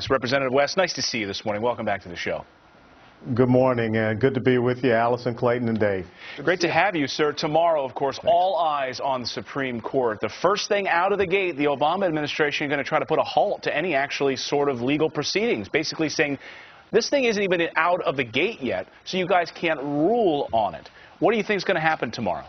Representative West, nice to see you this morning. Welcome back to the show. Good morning, and good to be with you, Allison, Clayton, and Dave. Great to have you, sir. Tomorrow, of course, all eyes on the Supreme Court. The first thing out of the gate, the Obama administration is going to try to put a halt to any actually sort of legal proceedings, basically saying this thing isn't even out of the gate yet, so you guys can't rule on it. What do you think is going to happen tomorrow?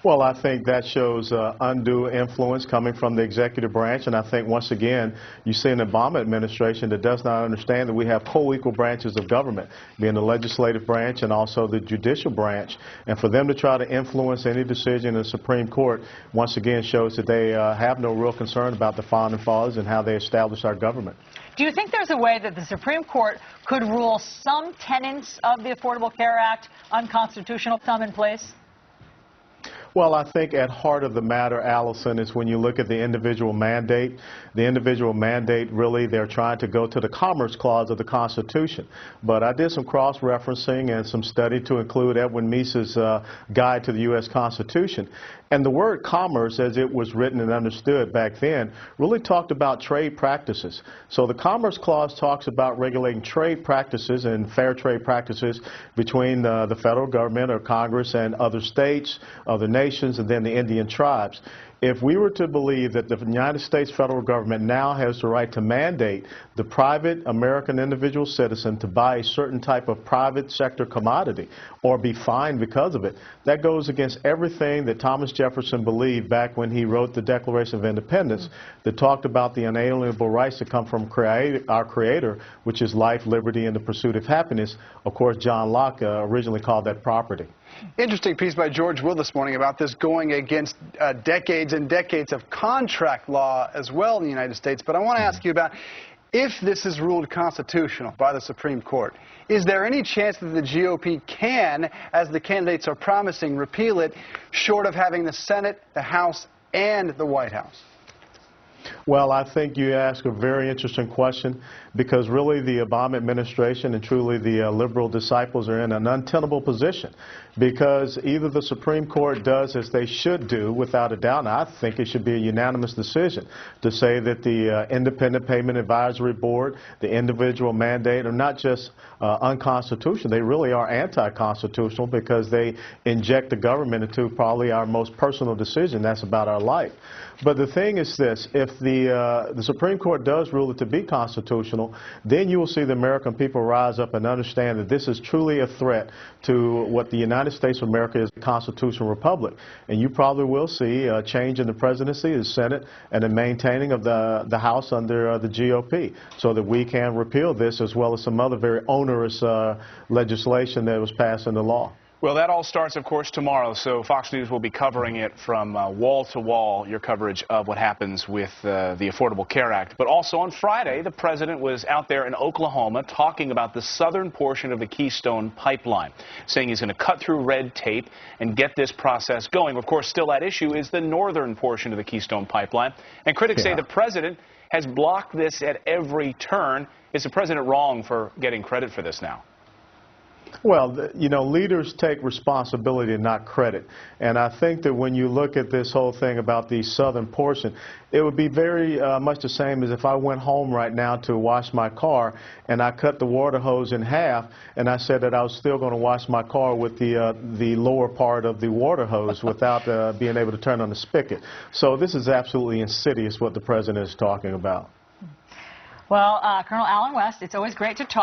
Well, I think that shows undue influence coming from the executive branch, and I think once again you see an Obama administration that does not understand that we have co-equal branches of government, being the legislative branch and also the judicial branch, and for them to try to influence any decision in the Supreme Court once again shows that they have no real concern about the founding fathers and how they established our government. Do you think there's a way that the Supreme Court could rule some tenets of the Affordable Care Act unconstitutional, some in place? Well, I think at heart of the matter, Allison, is when you look at the individual mandate. The individual mandate, really, they're trying to go to the Commerce Clause of the Constitution. But I did some cross-referencing and some study to include Edwin Meese's Guide to the U.S. Constitution. And the word commerce, as it was written and understood back then, really talked about trade practices. So the Commerce Clause talks about regulating trade practices and fair trade practices between the federal government or Congress and other states, other nations, and then the Indian tribes. If we were to believe that the United States federal government now has the right to mandate the private American individual citizen to buy a certain type of private sector commodity or be fined because of it, that goes against everything that Thomas Jefferson believed back when he wrote the Declaration of Independence that talked about the inalienable rights that come from our Creator, which is life, liberty, and the pursuit of happiness. Of course, John Locke originally called that property. Interesting piece by George Will this morning about this going against decades and decades of contract law as well in the United States. But I want to ask you about, if this is ruled constitutional by the Supreme Court, is there any chance that the GOP can, as the candidates are promising, repeal it, short of having the Senate, the House, and the White House? Well, I think you ask a very interesting question, because really the Obama administration and truly the liberal disciples are in an untenable position, because either the Supreme Court does as they should do, without a doubt, and I think it should be a unanimous decision to say that the Independent Payment Advisory Board, the individual mandate, are not just unconstitutional, they really are anti-constitutional, because they inject the government into probably our most personal decision, that's about our life. But the thing is this, if the Supreme Court does rule it to be constitutional, then you will see the American people rise up and understand that this is truly a threat to what the United States of America is, a constitutional republic. And you probably will see a change in the presidency, the Senate, and the maintaining of the House under the GOP, so that we can repeal this as well as some other very onerous legislation that was passed into law. Well, that all starts, of course, tomorrow, so Fox News will be covering it from wall to wall, your coverage of what happens with the Affordable Care Act. But also on Friday, the president was out there in Oklahoma talking about the southern portion of the Keystone Pipeline, saying he's going to cut through red tape and get this process going. Of course, still at issue is the northern portion of the Keystone Pipeline, and critics say the president has blocked this at every turn. Is the president wrong for getting credit for this now? Well, you know, leaders take responsibility and not credit. And I think that when you look at this whole thing about the southern portion, it would be very much the same as if I went home right now to wash my car and I cut the water hose in half and I said that I was still going to wash my car with the lower part of the water hose without being able to turn on the spigot. So this is absolutely insidious what the president is talking about. Well, Colonel Allen West, it's always great to talk.